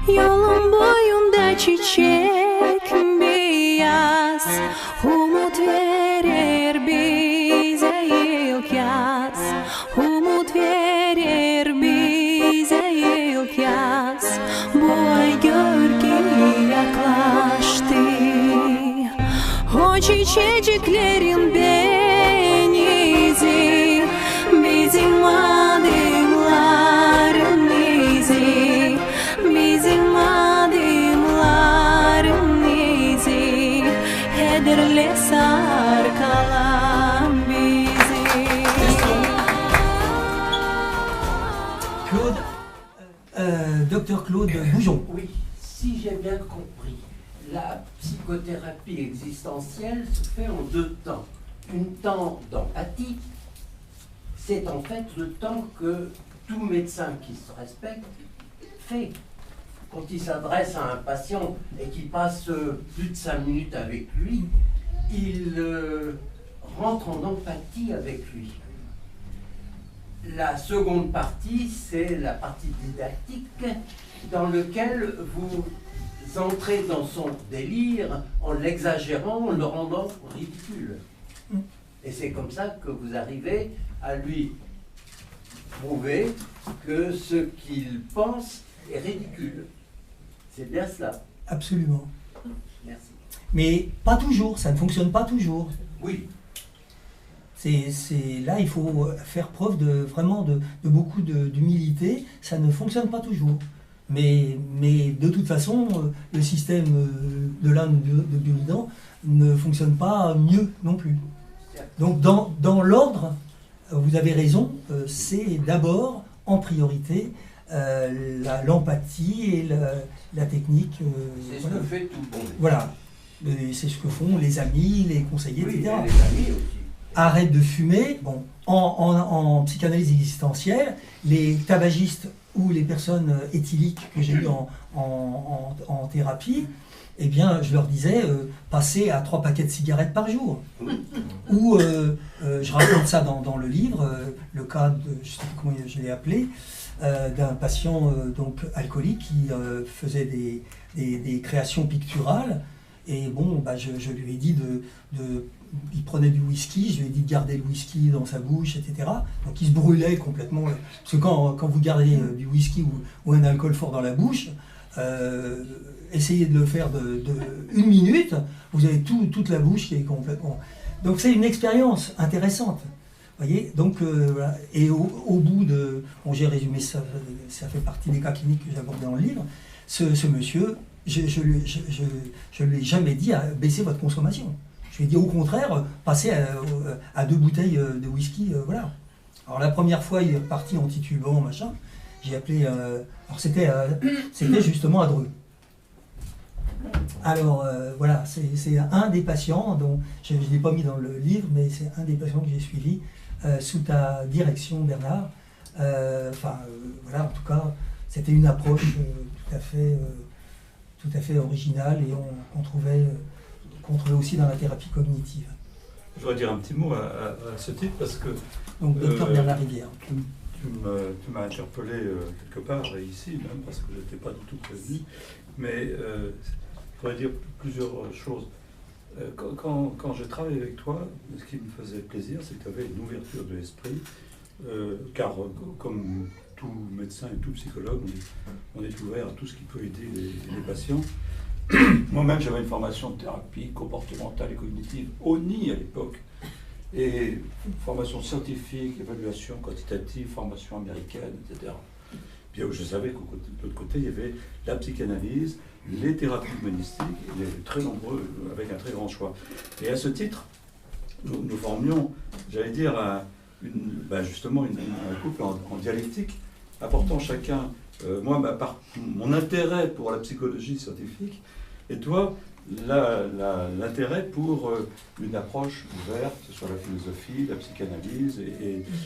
Yolun boyunda çiçek beyaz, umut verir bize ilk yaz, umut verir bize ilk yaz. Bu ay gör ki yaklaştı, o çiçeciklerin denizi, bizim adımların izi, bizim adımların izi, hederle sarkalan bizi. Claude, docteur Claude Boujon. Oui, si j'ai bien compris, la psychothérapie existentielle se fait en deux temps. Un temps d'empathie, c'est en fait le temps que tout médecin qui se respecte fait. Quand il s'adresse à un patient et qu'il passe plus de 5 minutes avec lui, il rentre en empathie avec lui. La seconde partie, c'est la partie didactique dans laquelle vous entrez dans son délire en l'exagérant, en le rendant ridicule. Et c'est comme ça que vous arrivez à lui prouver que ce qu'il pense est ridicule. C'est bien cela. Absolument. Merci. Mais pas toujours, ça ne fonctionne pas toujours. Oui. Là, il faut faire preuve vraiment de beaucoup d'humilité. Ça ne fonctionne pas toujours. Mais de toute façon, le système de l'âne de Buridan ne fonctionne pas mieux non plus. Donc dans l'ordre, vous avez raison, c'est d'abord en priorité l'empathie et la technique. C'est voilà. ce que fait tout le monde. Voilà. C'est ce que font les amis, les conseillers, Oui, etc. et les amis aussi. Arrête de fumer. Bon, en psychanalyse existentielle, les tabagistes ou les personnes éthyliques que j'ai eues en thérapie, eh bien, je leur disais, passez à 3 paquets de cigarettes par jour. Ou, je raconte ça dans le livre, le cas de, je ne sais plus comment je l'ai appelé, d'un patient donc alcoolique qui faisait des créations picturales. Et bon, bah, je lui ai dit il prenait du whisky, je lui ai dit de garder le whisky dans sa bouche, etc. Donc il se brûlait complètement. Parce que quand vous gardez du whisky ou un alcool fort dans la bouche, essayez de le faire de 1 minute, vous avez toute la bouche qui est complètement... Donc c'est une expérience intéressante. Voyez, donc, voilà. Et au bout de... Bon, j'ai résumé ça, ça fait partie des cas cliniques que j'ai abordés dans le livre. Ce monsieur, je ne lui ai jamais dit à baisser votre consommation. Je lui ai dit au contraire, passez à 2 bouteilles de whisky, voilà. Alors la première fois, il est reparti en titubant, machin. J'ai appelé... alors c'était justement à Dreux. Alors voilà, c'est un des patients, dont je ne l'ai pas mis dans le livre, mais c'est un des patients que j'ai suivi sous ta direction, Bernard. Voilà, en tout cas, c'était une approche tout à fait originale et qu'on trouvait aussi dans la thérapie cognitive. Je voudrais dire un petit mot à ce titre parce que... Donc, docteur Bernard Rivière. Tu m'as interpellé quelque part, ici même, parce que je n'étais pas du tout prévenu. Mais je voudrais dire plusieurs choses. Quand j'ai travaillé avec toi, ce qui me faisait plaisir, c'est que tu avais une ouverture de l'esprit, car comme tout médecin et tout psychologue, on est ouvert à tout ce qui peut aider les patients. Moi-même, j'avais une formation de thérapie comportementale et cognitive au NI à l'époque, et formation scientifique, évaluation quantitative, formation américaine, etc. Puis je savais qu'au l'autre côté, il y avait la psychanalyse, les thérapies humanistiques, et très nombreux, avec un très grand choix. Et à ce titre, nous formions, j'allais dire, justement un couple en dialectique, apportant chacun, moi, mon intérêt pour la psychologie scientifique, et toi, l'intérêt pour une approche ouverte sur la philosophie, la psychanalyse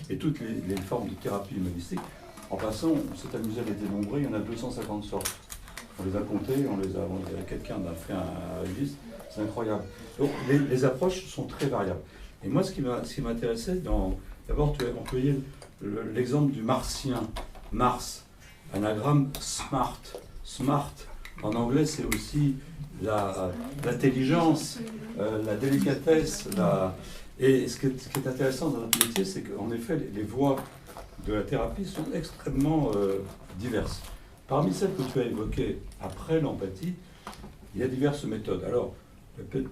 et toutes les formes de thérapie humanistique. En passant, on s'est amusé à les dénombrer, il y en a 250 sortes. On les a comptés, quelqu'un a fait un registre, c'est incroyable. Donc les approches sont très variables. Et moi, ce qui m'intéressait, d'abord, tu as employé l'exemple du martien, Mars, anagramme SMART, smart. En anglais, c'est aussi l'intelligence, la délicatesse. Et ce qui est intéressant dans notre métier, c'est qu'en effet, les voies de la thérapie sont extrêmement diverses. Parmi celles que tu as évoquées après l'empathie, il y a diverses méthodes. Alors,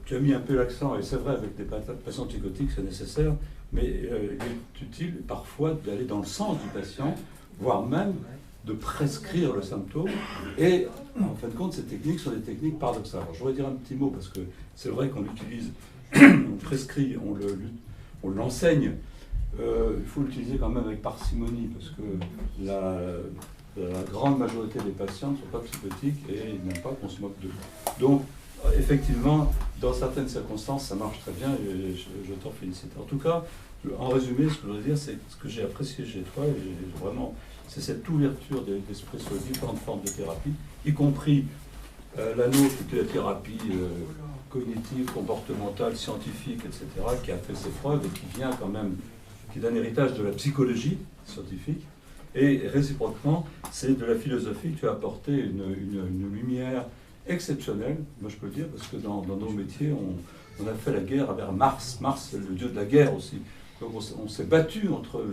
tu as mis un peu l'accent, et c'est vrai, avec des patients psychotiques, c'est nécessaire, mais il est utile parfois d'aller dans le sens du patient, voire même de prescrire le symptôme. Et en fin de compte, ces techniques sont des techniques paradoxales. Alors, je voudrais dire un petit mot, parce que c'est vrai qu'on l'utilise, on prescrit, on l'enseigne. Il faut l'utiliser quand même avec parcimonie, parce que la grande majorité des patients ne sont pas psychotiques et ils n'aiment pas qu'on se moque d'eux. Donc, effectivement, dans certaines circonstances, ça marche très bien et je t'en félicite. En tout cas, en résumé, ce que je voudrais dire, c'est ce que j'ai apprécié chez toi, et vraiment, c'est cette ouverture d'esprit sur les différentes formes de thérapie, y compris la nôtre, qui est la thérapie cognitive, comportementale, scientifique, etc., qui a fait ses preuves et qui vient quand même, qui est un héritage de la psychologie scientifique. Et réciproquement, c'est de la philosophie que tu as apporté une lumière exceptionnelle, moi je peux le dire, parce que dans nos métiers, on a fait la guerre avec Mars. Mars, c'est le dieu de la guerre aussi. Donc on s'est battu entre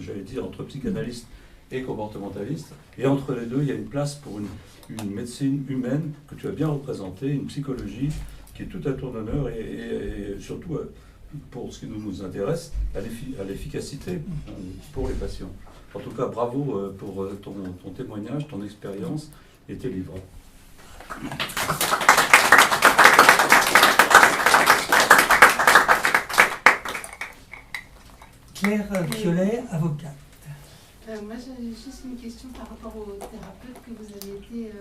psychanalystes et comportementalistes. Et entre les deux, il y a une place pour une médecine humaine que tu as bien représentée, une psychologie qui est tout à ton honneur et surtout, pour ce qui nous intéresse, à l'efficacité pour les patients. En tout cas, bravo pour ton témoignage, ton expérience et tes livres. Claire Piolet, avocate. Moi, j'ai juste une question par rapport au thérapeute que vous avez été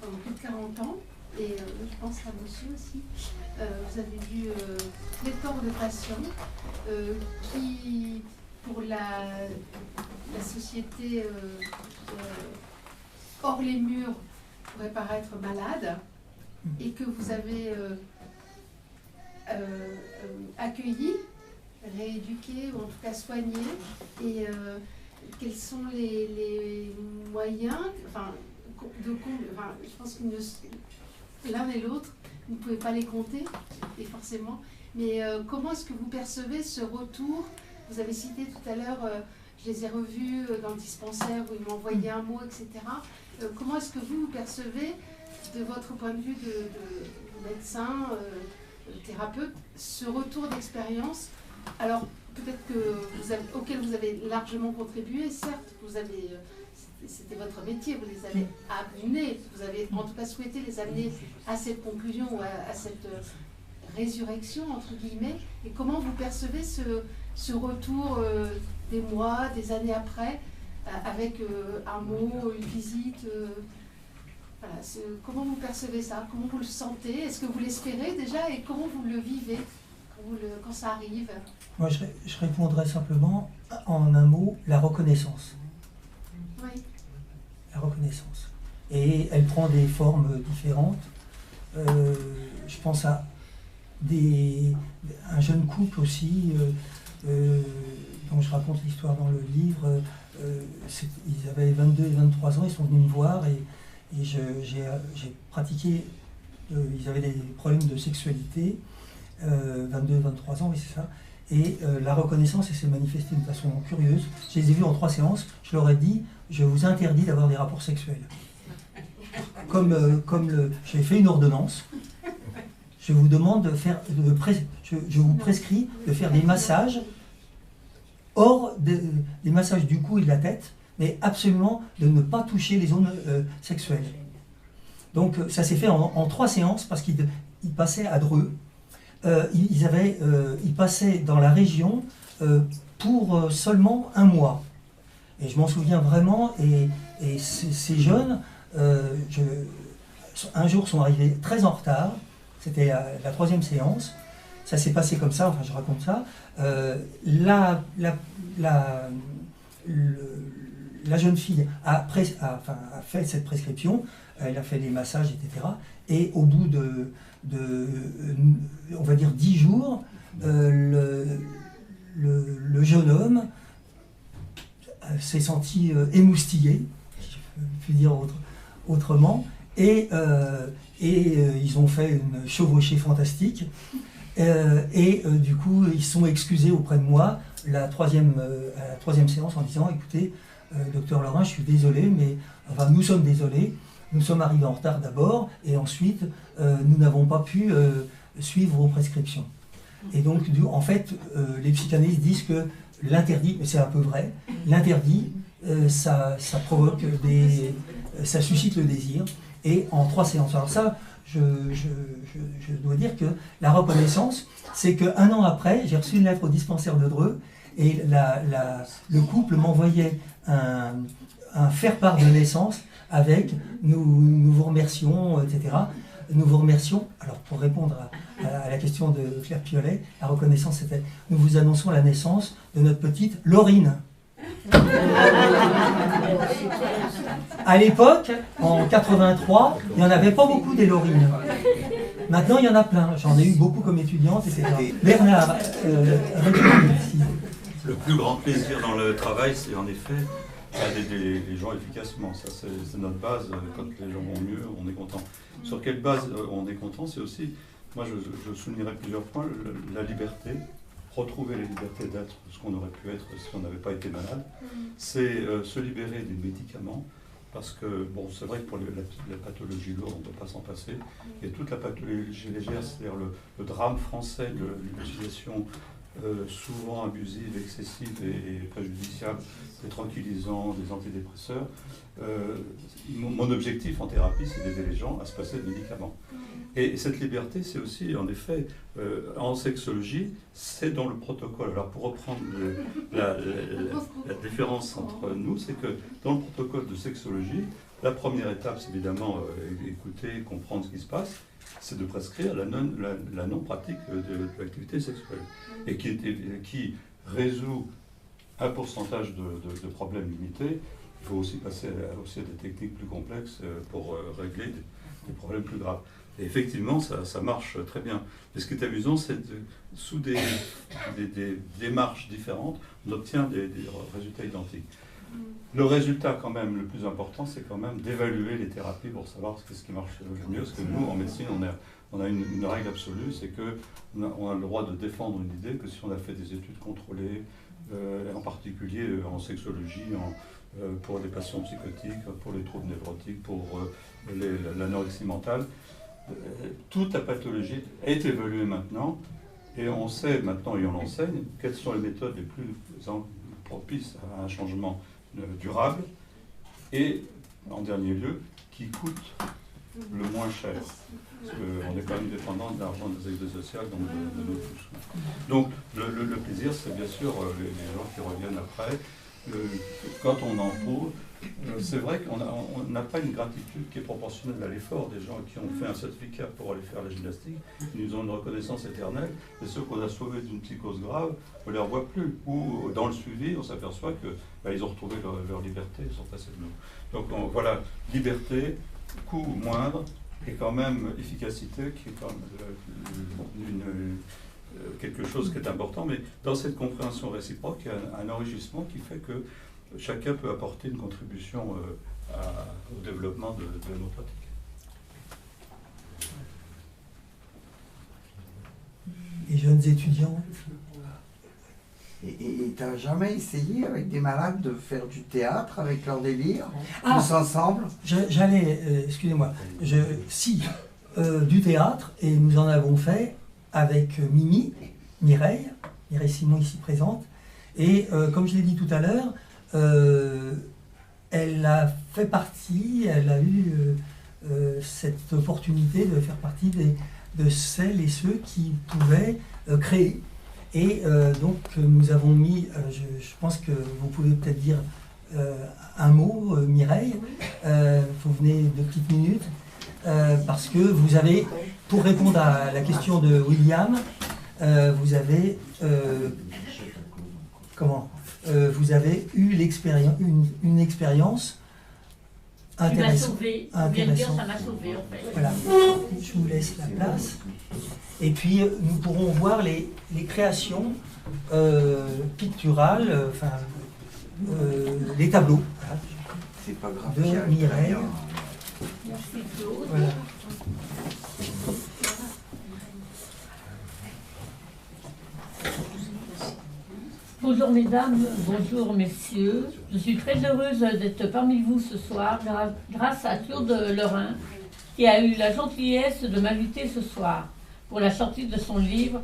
pendant plus de 40 ans. Et je pense à monsieur aussi. Vous avez vu pléthore de patients qui, pour la société hors les murs, pourraient paraître malades et que vous avez accueillis, rééduqués ou en tout cas soignés. Et quels sont les moyens, je pense que l'un et l'autre, vous ne pouvez pas les compter, et forcément. Mais comment est-ce que vous percevez ce retour? Vous avez cité tout à l'heure, je les ai revus dans le dispensaire où ils m'ont envoyé un mot, etc. Comment est-ce que vous percevez, de votre point de vue de médecin, thérapeute, ce retour d'expérience? Alors, peut-être que auquel vous avez largement contribué, certes, c'était votre métier, vous les avez amenés, vous avez en tout cas souhaité les amener à cette conclusion, ou à cette résurrection, entre guillemets. Et comment vous percevez ce retour des mois, des années après, avec un mot, une visite voilà, comment vous percevez ça? Comment vous le sentez? Est-ce que vous l'espérez déjà? Et comment vous le vivez quand ça arrive? Moi, je répondrais simplement en un mot, la reconnaissance. Oui. La reconnaissance. Et elle prend des formes différentes. Je pense à un jeune couple aussi, dont je raconte l'histoire dans le livre. Ils avaient 22 et 23 ans, ils sont venus me voir et j'ai pratiqué, ils avaient des problèmes de sexualité, 22 et 23 ans, oui c'est ça. Et la reconnaissance, elle s'est manifestée d'une façon curieuse. Je les ai vus en 3 séances, je leur ai dit, je vous interdis d'avoir des rapports sexuels. J'ai fait une ordonnance, je vous demande de faire, je vous prescris de faire des massages, hors des massages du cou et de la tête, mais absolument de ne pas toucher les zones sexuelles. Donc ça s'est fait en 3 séances, parce qu'ils passaient à Dreux. Ils passaient dans la région pour seulement 1 mois. Et je m'en souviens vraiment, et ces jeunes, un jour sont arrivés très en retard, c'était la 3e séance, ça s'est passé comme ça, enfin je raconte ça, la jeune fille a fait cette prescription, elle a fait des massages, etc. Et au bout de on va dire 10 jours, le jeune homme s'est senti émoustillé, si je puis dire autrement, Ils ont fait une chevauchée fantastique. Du coup, ils sont excusés auprès de moi à la troisième séance en disant, écoutez, docteur Laurin, je suis désolé, mais enfin, nous sommes désolés. Nous sommes arrivés en retard d'abord, et ensuite, nous n'avons pas pu suivre vos prescriptions. Et donc, en fait, les psychanalystes disent que l'interdit, c'est un peu vrai, l'interdit, ça provoque ça suscite le désir, et en 3 séances. Alors ça, je dois dire que la reconnaissance, c'est qu'un an après, j'ai reçu une lettre au dispensaire de Dreux, et le couple m'envoyait un faire-part de naissance avec nous vous remercions, etc. Nous vous remercions. Alors, pour répondre à la question de Claire Piolet, la reconnaissance, c'était nous vous annonçons la naissance de notre petite Laurine. À l'époque, en 83, il n'y en avait pas beaucoup des Laurines. Maintenant, il y en a plein. J'en ai eu beaucoup comme étudiante, etc. Bernard, le plus grand plaisir dans le travail, c'est en effet aider les gens efficacement. Ça, c'est notre base. Quand les gens vont mieux, on est content. Sur quelle base on est content? C'est aussi, moi je soulignerai plusieurs points, la liberté, retrouver la liberté d'être ce qu'on aurait pu être si on n'avait pas été malade. C'est se libérer des médicaments, parce que, bon, c'est vrai que pour la pathologie lourde, on ne peut pas s'en passer. Et toute la pathologie légère, c'est-à-dire le drame français de l'utilisation souvent abusive, excessive et préjudiciable des tranquillisants, des antidépresseurs. Mon objectif en thérapie, c'est d'aider les gens à se passer de médicaments. Et cette liberté, c'est aussi, en effet, en sexologie, c'est dans le protocole. Alors, pour reprendre la différence entre nous, c'est que dans le protocole de sexologie, la première étape, c'est évidemment écouter, comprendre ce qui se passe, c'est de prescrire la non-pratique de l'activité sexuelle, et qui résout un pourcentage de problèmes limités. Il faut aussi passer à des techniques plus complexes pour régler des problèmes plus graves. Et effectivement, ça marche très bien. Mais ce qui est amusant, c'est que sous des démarches différentes, on obtient des résultats identiques. Le résultat, quand même, le plus important, c'est quand même d'évaluer les thérapies pour savoir ce qui marche le mieux. Parce que nous, en médecine, on a une règle absolue, c'est qu'on a le droit de défendre une idée que si on a fait des études contrôlées, en particulier en sexologie, pour les patients psychotiques, pour les troubles névrotiques, pour l'anorexie mentale, toute la pathologie est évaluée maintenant, et on sait maintenant, et on l'enseigne, quelles sont les méthodes les plus propices à un changement durable, et en dernier lieu, qui coûte le moins cher. Parce qu'on est quand même dépendant de l'argent des aides sociales, donc de nos touches. Donc le plaisir, c'est bien sûr les gens qui reviennent après. Quand on en trouve, c'est vrai qu'on n'a pas une gratitude qui est proportionnelle à l'effort des gens qui ont fait un certificat pour aller faire la gymnastique. Ils ont une reconnaissance éternelle. Et ceux qu'on a sauvés d'une psychose grave, on ne les revoit plus. Ou dans le suivi, on s'aperçoit qu'ils ont retrouvé leur liberté, ils sont passés de nous. Donc voilà, liberté, coût moindre, et quand même efficacité, qui est quand même quelque chose qui est important. Mais dans cette compréhension réciproque, il y a un enrichissement qui fait que chacun peut apporter une contribution au développement de nos pratiques. Les jeunes étudiants. Et tu n'as jamais essayé avec des malades de faire du théâtre avec leur délire, tous ensemble? J'allais, excusez-moi, du théâtre, et nous en avons fait avec Mireille Simon ici présente, et comme je l'ai dit tout à l'heure, elle a fait partie, elle a eu cette opportunité de faire partie de celles et ceux qui pouvaient créer. Et donc nous avons mis, je pense que vous pouvez peut-être dire un mot, Mireille, vous venez de petites minutes, parce que vous avez, pour répondre à la question de William, vous avez vous avez eu une expérience intéressante. Ça m'a sauvé, en fait. Voilà, je vous laisse la place. Et puis nous pourrons voir les créations picturales, les tableaux C'est pas grave, de Mireille. Merci Claude. Voilà. Bonjour mesdames, bonjour messieurs. Je suis très heureuse d'être parmi vous ce soir grâce à Claude Lorrain qui a eu la gentillesse de m'inviter ce soir pour la sortie de son livre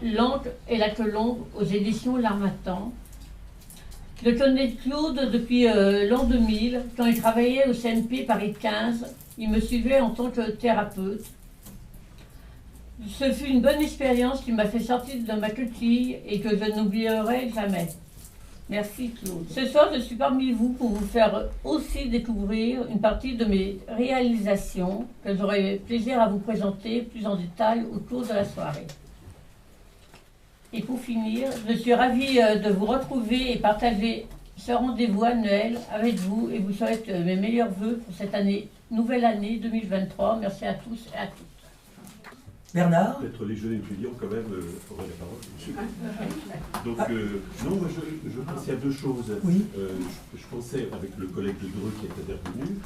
L'Ancre et la Colombe aux éditions L'Harmattan. Je connais Claude depuis l'an 2000 quand il travaillait au CNP Paris 15. Il me suivait en tant que thérapeute. Ce fut une bonne expérience qui m'a fait sortir de ma coquille et que je n'oublierai jamais. Merci Claude. Ce soir, je suis parmi vous pour vous faire aussi découvrir une partie de mes réalisations que j'aurai plaisir à vous présenter plus en détail au cours de la soirée. Et pour finir, je suis ravie de vous retrouver et partager ce rendez-vous annuel avec vous et vous souhaite mes meilleurs vœux pour cette année, nouvelle année 2023. Merci à tous et à toutes. Bernard? Peut-être les jeunes étudiants quand même auraient la parole. Donc, non, moi je pense qu'il y a deux choses. Oui. Je pensais avec le collègue de Dreux qui est intervenu,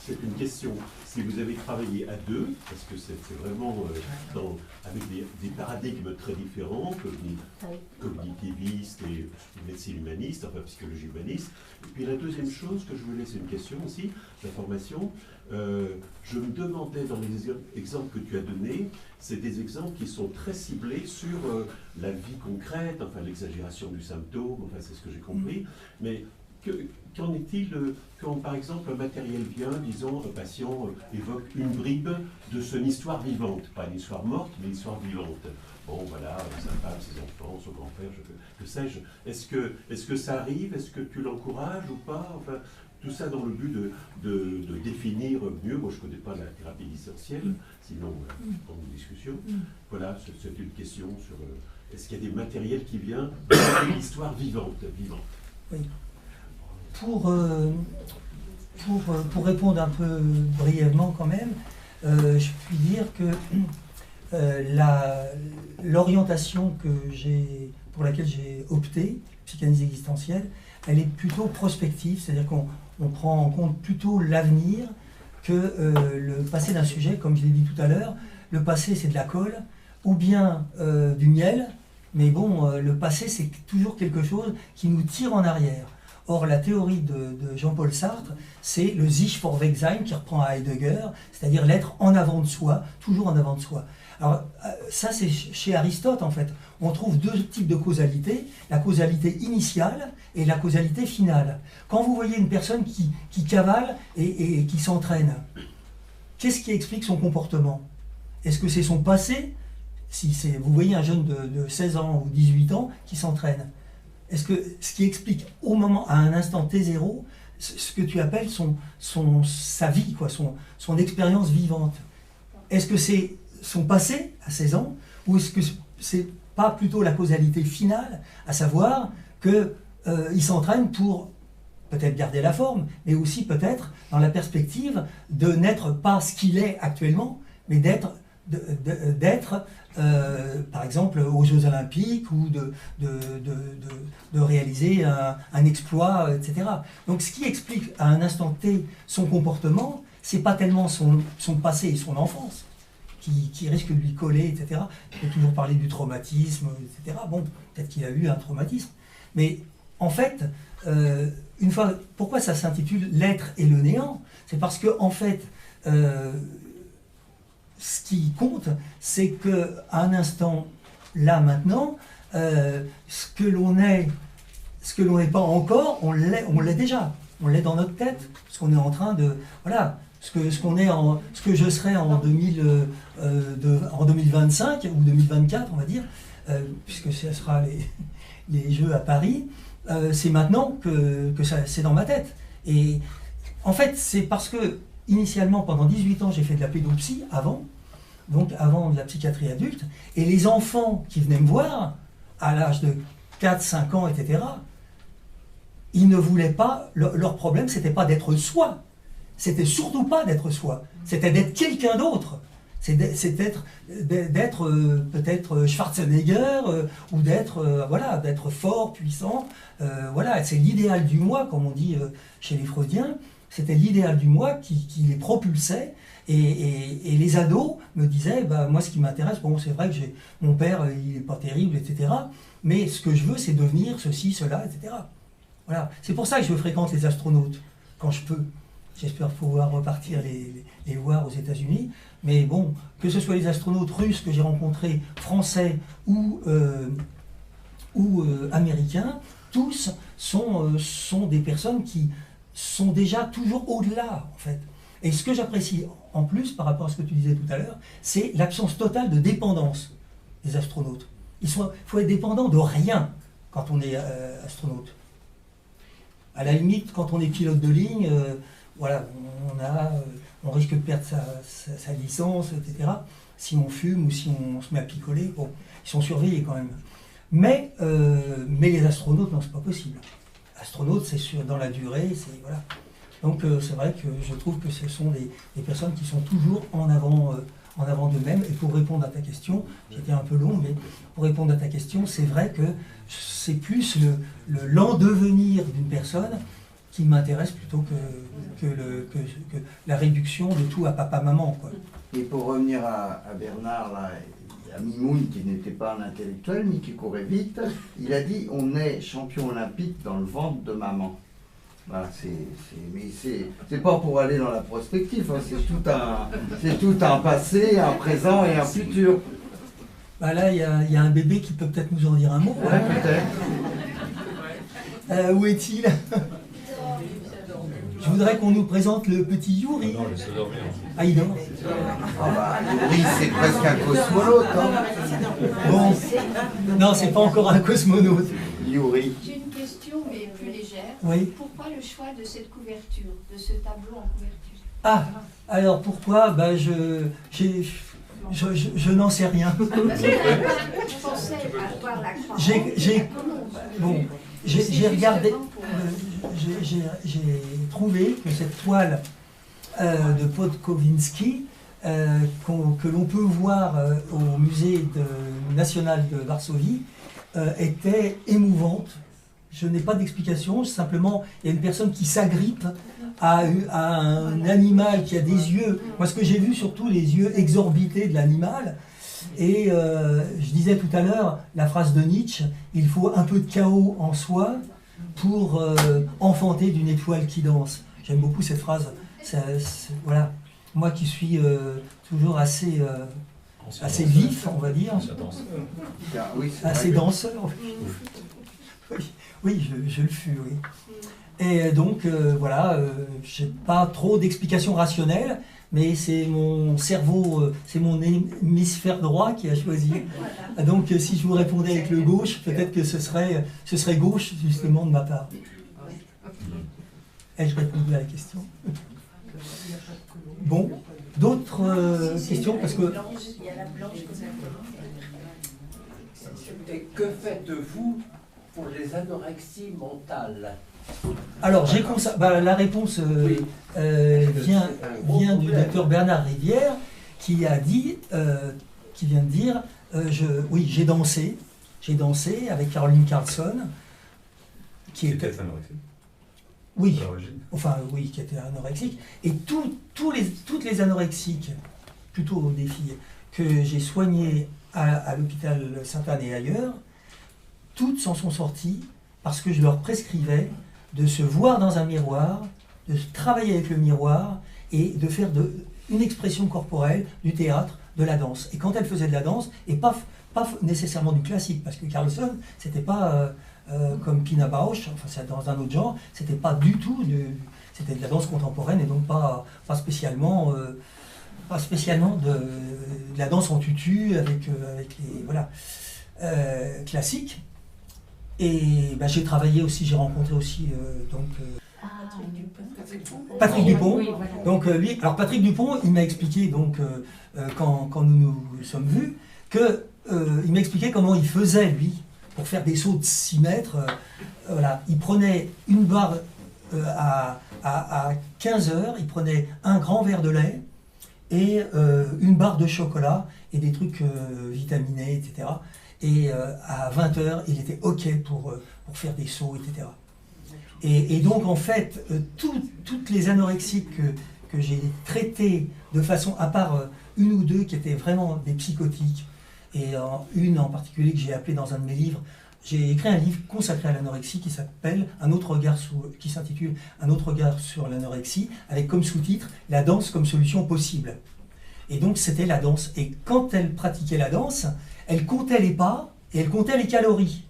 c'est une question. Si vous avez travaillé à deux, parce que c'est vraiment avec des paradigmes très différents, cognitivistes et médecine humaniste, enfin psychologie humaniste. Et puis la deuxième chose que je voulais, c'est une question aussi, la formation. Je me demandais dans les exemples que tu as donnés, c'est des exemples qui sont très ciblés sur la vie concrète, enfin l'exagération du symptôme, enfin c'est ce que j'ai compris, mais qu'en est-il quand par exemple un matériel vient, disons un patient évoque une bribe de son histoire vivante, pas une histoire morte mais une histoire vivante. Bon voilà, sa femme, ses enfants, son grand-père, que sais-je. Est-ce que ça arrive? Est-ce que tu l'encourages ou pas? Enfin, tout ça dans le but de définir mieux. Moi, je ne connais pas la thérapie distancielle, sinon, dans une discussion. Voilà, c'est une question sur est-ce qu'il y a des matériels qui viennent de l'histoire vivante. Oui. Pour répondre un peu brièvement quand même, je puis dire que l'orientation pour laquelle j'ai opté, psychanalyse existentielle, elle est plutôt prospective, c'est-à-dire qu'on prend en compte plutôt l'avenir que le passé d'un sujet. Comme je l'ai dit tout à l'heure, le passé c'est de la colle, ou bien du miel, mais bon, le passé c'est toujours quelque chose qui nous tire en arrière. Or, la théorie de Jean-Paul Sartre, c'est le Sich vor Wegsein qui reprend à Heidegger, c'est-à-dire l'être en avant de soi, toujours en avant de soi. Alors, ça c'est chez Aristote en fait. On trouve deux types de causalité, la causalité initiale et la causalité finale. Quand vous voyez une personne qui cavale et qui s'entraîne, qu'est-ce qui explique son comportement? Est-ce que c'est son passé? Si vous voyez un jeune de 16 ans ou 18 ans qui s'entraîne, est-ce que ce qui explique au moment, à un instant T0, ce que tu appelles sa vie, quoi, son expérience vivante? Est-ce que c'est son passé à 16 ans, ou est-ce que c'est pas plutôt la causalité finale, à savoir qu'il s'entraîne pour peut-être garder la forme, mais aussi peut-être dans la perspective de n'être pas ce qu'il est actuellement, mais d'être par exemple aux Jeux Olympiques ou de réaliser un exploit, etc. Donc ce qui explique à un instant T son comportement, c'est pas tellement son passé et son enfance qui risque de lui coller, etc. On peut toujours parler du traumatisme, etc. Bon, peut-être qu'il a eu un traumatisme. Mais en fait, une fois, pourquoi ça s'intitule L'être et le néant? C'est parce que, en fait, ce qui compte, c'est qu'à un instant, là, maintenant, ce que l'on n'est pas encore, on l'est déjà. On l'est dans notre tête, parce qu'on est en train de... Voilà, ce que je serai en 2025 ou 2024, on va dire, puisque ce sera les Jeux à Paris, c'est maintenant que c'est dans ma tête. Et en fait, c'est parce que, initialement, pendant 18 ans, j'ai fait de la pédopsie avant de la psychiatrie adulte, et les enfants qui venaient me voir, à l'âge de 4, 5 ans, etc., ils ne voulaient pas, leur problème, c'était pas d'être soi, c'était surtout pas d'être soi, c'était d'être quelqu'un d'autre. C'est d'être peut-être Schwarzenegger ou d'être fort, puissant. Voilà, c'est l'idéal du moi, comme on dit chez les Freudiens. C'était l'idéal du moi qui les propulsait. Et les ados me disaient, bah, moi ce qui m'intéresse, bon c'est vrai que mon père il n'est pas terrible, etc. Mais ce que je veux c'est devenir ceci, cela, etc. Voilà. C'est pour ça que je fréquente les astronautes, quand je peux. J'espère pouvoir repartir les voir aux États-Unis. Mais bon, que ce soit les astronautes russes que j'ai rencontrés, français ou américains, tous sont des personnes qui sont déjà toujours au-delà, en fait. Et ce que j'apprécie en plus, par rapport à ce que tu disais tout à l'heure, c'est l'absence totale de dépendance des astronautes. Il faut être dépendant de rien quand on est astronaute. À la limite, quand on est pilote de ligne, voilà, on risque de perdre sa licence, etc. Si on fume ou si on se met à picoler, bon, ils sont surveillés quand même. Mais les astronautes, non, c'est pas possible. Astronaute, c'est dans la durée, c'est voilà. Donc c'est vrai que je trouve que ce sont des personnes qui sont toujours en avant d'eux-mêmes. Et pour répondre à ta question, j'étais un peu long, mais pour répondre à ta question, c'est vrai que c'est plus l'en-devenir d'une personne qui m'intéresse plutôt que la réduction de tout à papa-maman, quoi. Et pour revenir à Bernard, là, à Mimoun, qui n'était pas un intellectuel, mais qui courait vite, il a dit « on est champion olympique dans le ventre de maman ». Voilà, mais c'est pas pour aller dans la prospective, hein, c'est tout un passé, un présent et un futur. Bah là, il y a un bébé qui peut peut-être nous en dire un mot. Ouais, peut-être. Où est-il? Je voudrais qu'on nous présente le petit Yuri. Non, laisse-le dormir. Ah, il dort. Ah bah, Yuri, c'est presque un cosmonaute. Hein. Bon, non, c'est pas encore un cosmonaute. Yuri. J'ai une question, mais plus légère. Oui. Pourquoi le choix de cette couverture, de ce tableau en couverture? Ah, alors pourquoi? Bah, je n'en sais rien. Je pensais avoir la croix. J'ai regardé, j'ai trouvé que cette toile de Podkowinski, que l'on peut voir au musée national de Varsovie, était émouvante. Je n'ai pas d'explication, simplement il y a une personne qui s'agrippe à un animal qui a des yeux. Moi ce que j'ai vu surtout, les yeux exorbités de l'animal. Et je disais tout à l'heure, la phrase de Nietzsche, il faut un peu de chaos en soi pour enfanter d'une étoile qui danse. J'aime beaucoup cette phrase. Voilà. Moi qui suis toujours assez vif, on va dire, assez danseur. Oui, je le fus, oui. Et donc, voilà, je n'ai pas trop d'explications rationnelles, mais c'est mon cerveau, c'est mon hémisphère droit qui a choisi. Donc, si je vous répondais avec le gauche, peut-être que ce serait gauche, justement, de ma part. Ai-je répondu à la question? Bon, d'autres questions, parce que... Et que faites-vous pour les anorexies mentales? Alors, la réponse vient du docteur Bernard Rivière, qui vient de dire, oui, j'ai dansé avec Caroline Carlson, qui était anorexique. Oui, enfin oui, qui était anorexique. Et toutes les anorexiques, plutôt des filles, que j'ai soignées à l'hôpital Sainte-Anne et ailleurs, toutes s'en sont sorties parce que je leur prescrivais de se voir dans un miroir, de travailler avec le miroir et de faire une expression corporelle, du théâtre, de la danse. Et quand elles faisaient de la danse, et pas nécessairement du classique, parce que Carlson, c'était pas comme Pina Bausch, enfin c'est dans un autre genre, c'était pas du tout, c'était de la danse contemporaine et donc pas spécialement de la danse en tutu avec les voilà classiques. Et ben, j'ai travaillé aussi, j'ai rencontré aussi Patrick Dupont. Oui, voilà. Donc lui, alors Patrick Dupont, il m'a expliqué donc quand nous nous sommes vus que il m'a expliqué comment il faisait lui pour faire des sauts de 6 mètres. Voilà, il prenait une barre à 15 heures, il prenait un grand verre de lait et une barre de chocolat et des trucs vitaminés, etc. Et à 20h, il était OK pour faire des sauts, etc. Et donc, en fait, toutes les anorexiques que j'ai traitées de façon, à part une ou deux qui étaient vraiment des psychotiques, et une en particulier que j'ai appelée dans un de mes livres, j'ai écrit un livre consacré à l'anorexie qui s'appelle qui s'intitule Un autre regard sur l'anorexie, avec comme sous-titre La danse comme solution possible. Et donc c'était la danse. Et quand elle pratiquait la danse, elle comptait les pas et elle comptait les calories.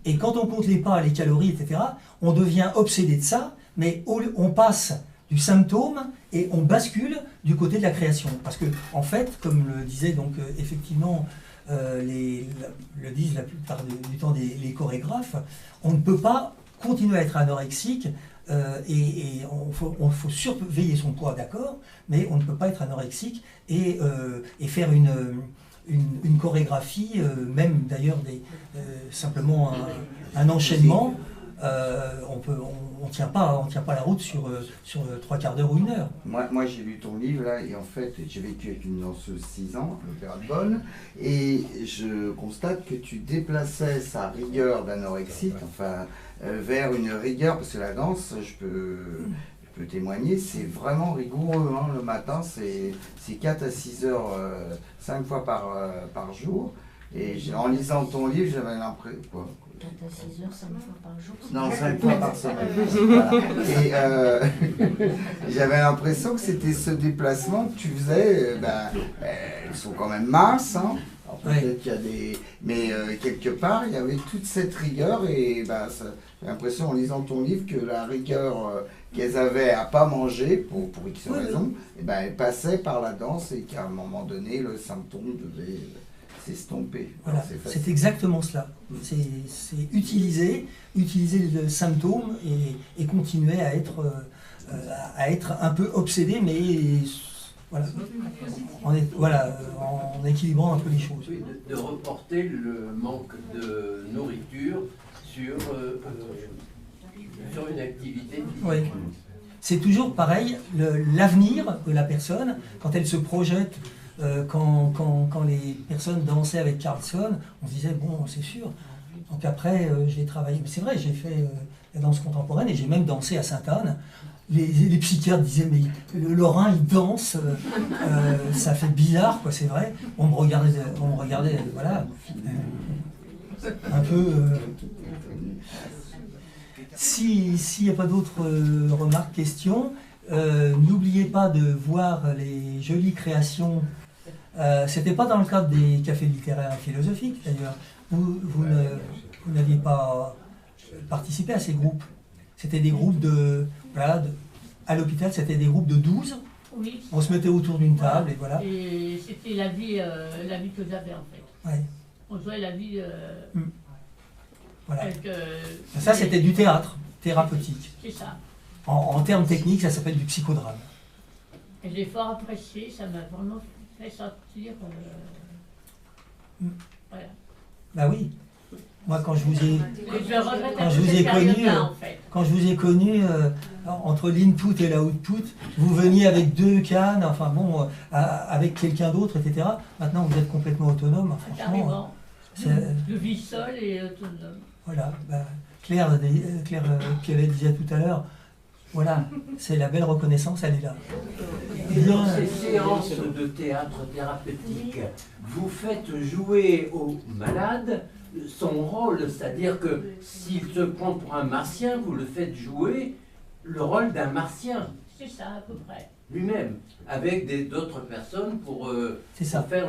Et quand on compte les pas, les calories, etc., on devient obsédé de ça, mais on passe du symptôme et on bascule du côté de la création. Parce que, en fait, comme le disaient donc effectivement le disent la plupart du temps les chorégraphes, on ne peut pas continuer à être anorexique et on faut surveiller son poids, d'accord, mais on ne peut pas être anorexique et faire une chorégraphie, même d'ailleurs simplement un enchaînement. On tient pas la route sur 3/4 d'heure ou 1 heure. Moi j'ai lu ton livre là et en fait j'ai vécu avec une danseuse 6 ans, l'Opéra de Bonn, et je constate que tu déplaçais sa rigueur d'anorexique, enfin vers une rigueur, parce que la danse, je peux témoigner, c'est vraiment rigoureux, hein, le matin c'est 4 à 6 heures, 5 fois par jour, et en lisant ton livre j'avais l'impression... 4 à 6 heures, 5 fois par jour. Non, 5 fois par semaine. Voilà. Et j'avais l'impression que c'était ce déplacement que tu faisais. Elles sont quand même minces, hein. Peut-être qu'il y a des... Mais quelque part, il y avait toute cette rigueur et j'ai l'impression en lisant ton livre que la rigueur qu'elles avaient à pas manger, pour X raisons, elle passait par la danse et qu'à un moment donné, le symptôme devait... s'estomper. Voilà, c'est exactement cela. C'est utiliser le symptôme et continuer à être un peu obsédé, mais en équilibrant un peu les choses. Oui, de reporter le manque de nourriture sur une activité physique. Oui. C'est toujours pareil, l'avenir de la personne, quand elle se projette. Quand les personnes dansaient avec Carlson, on se disait, bon, c'est sûr. Donc après, j'ai travaillé, c'est vrai, j'ai fait la danse contemporaine et j'ai même dansé à Sainte-Anne. Les psychiatres disaient, mais le Lorrain, il danse, ça fait bizarre, quoi, c'est vrai. On me regardait, voilà, un peu... S'il n'y a pas d'autres remarques, questions, n'oubliez pas de voir les jolies créations. C'était pas dans le cadre des cafés littéraires et philosophiques d'ailleurs. Vous n'aviez pas participé à ces groupes. C'était des groupes à l'hôpital, c'était des groupes de 12. Oui. On se mettait autour d'une table et voilà. Et c'était la vie que j'avais en fait. Ouais. On jouait la vie. Voilà. Ça c'était du théâtre thérapeutique. C'est ça. En termes techniques, ça s'appelle du psychodrame. Et j'ai fort apprécié, ça m'a vraiment fait sortir. Voilà. Bah oui. Moi, quand je vous ai connu, entre l'input et l'output, vous veniez avec 2 cannes, enfin bon, avec quelqu'un d'autre, etc. Maintenant, vous êtes complètement autonome. Franchement, je vis seul et autonome. Voilà. Claire Piolet disait tout à l'heure. Voilà, c'est la belle reconnaissance, elle est là. Et dans ces séances de théâtre thérapeutique, vous faites jouer au malade son rôle, c'est-à-dire que s'il se prend pour un martien, vous le faites jouer le rôle d'un martien. C'est ça, à peu près. Lui-même, avec d'autres personnes pour faire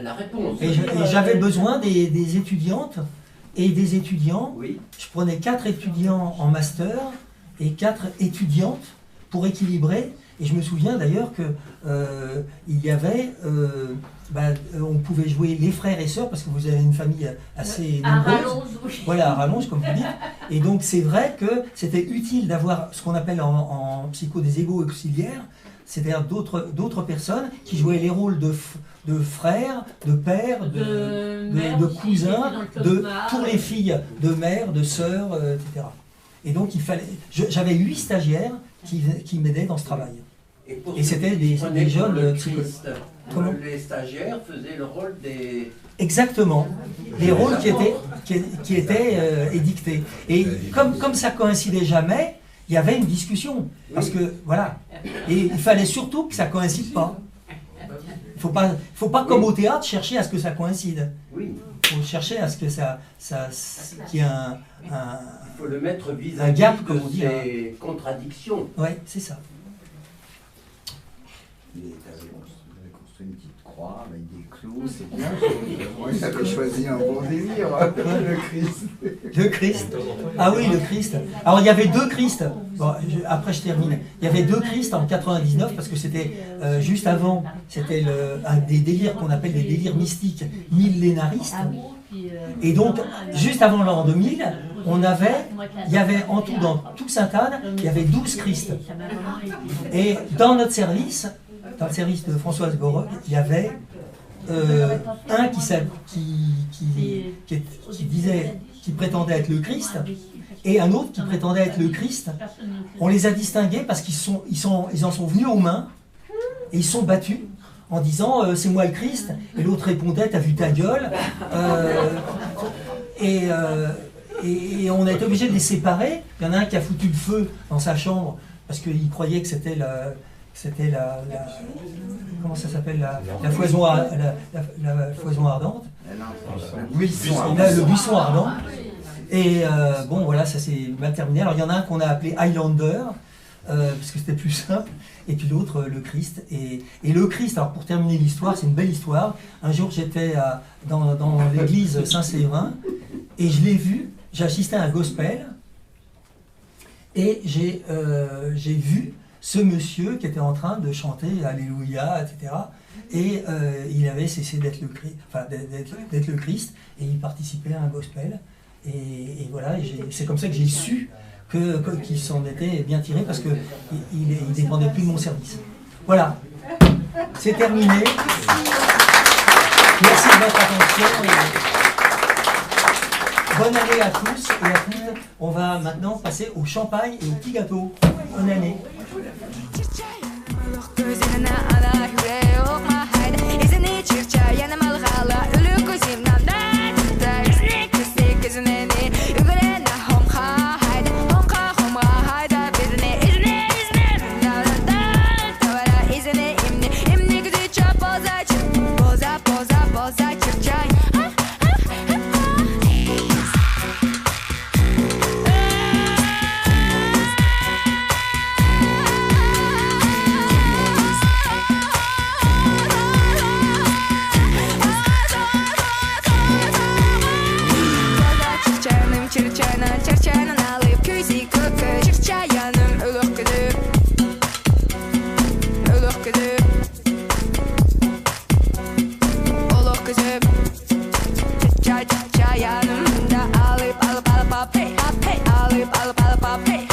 la réponse. Et j'avais besoin des étudiantes et des étudiants. Oui. Je prenais 4 étudiants en master et 4 étudiantes pour équilibrer. Et je me souviens d'ailleurs que il y avait, on pouvait jouer les frères et sœurs parce que vous avez une famille assez nombreuse. À Rallonge, oui. Voilà, à Rallonge, comme vous dites. Et donc c'est vrai que c'était utile d'avoir ce qu'on appelle en psycho des égos auxiliaires, c'est-à-dire d'autres personnes qui jouaient les rôles de frères, de pères, de cousins, pour les filles, de mères, de sœurs, etc. Et donc j'avais 8 stagiaires qui m'aidaient dans ce travail. pour Et ceux c'était qui des prenaient jeunes pour le psychologues. Christ, Comment les stagiaires faisaient le rôle des... Exactement, les rôles qui étaient édictés. Et comme ça coïncidait jamais, il y avait une discussion. Parce que, voilà, et il fallait surtout que ça coïncide pas. Il faut pas comme au théâtre, chercher à ce que ça coïncide. Oui. Il faut chercher à ce que qu'il y ait Il faut le mettre un vis-à-vis gap, comme de on dit. ces contradictions. Oui, c'est ça. Il avait construit une petite croix avec des clous, c'est bien. Moi, il avait choisi un bon délire, le Christ. Le Christ. Ah oui, le Christ. Alors il y avait deux Christ. Bon, après je termine. Il y avait deux Christ en 99 parce que c'était juste avant. C'était un des délires qu'on appelle des délires mystiques millénaristes. Et donc juste avant l'an 2000, il y avait en tout dans tout Sainte-Anne, il y avait 12 Christ. Et dans notre service, dans le service de Françoise Gorog, il y avait un qui prétendait être le Christ et un autre qui prétendait être le Christ. On les a distingués parce qu'ils en sont venus aux mains et ils sont battus en disant c'est moi le Christ, et l'autre répondait t'as vu ta gueule, et on a été obligé de les séparer. Il y en a un qui a foutu le feu dans sa chambre parce qu'il croyait que c'était comment ça s'appelle, la foison ardente. Le buisson Le buisson ardent. Et bon, voilà, ça s'est mal terminé. Alors, il y en a un qu'on a appelé Highlander, parce que c'était plus simple, et puis l'autre, le Christ. Et le Christ, alors pour terminer l'histoire, c'est une belle histoire. Un jour, j'étais dans l'église Saint-Séverin, et je l'ai vu, j'ai assisté à un gospel, et j'ai vu ce monsieur qui était en train de chanter Alléluia, etc. Et il avait cessé d'être le Christ, et il participait à un gospel. Et voilà, c'est comme ça que j'ai su qu'il s'en était bien tiré, parce qu'il ne dépendait plus de mon service. Voilà, c'est terminé. Merci de votre attention. Bonne année à tous et à toutes. On va maintenant passer au champagne et au petit gâteau. Bonne année. Yanımda alıp alıp alıp hey, alıp alıp alıp hey.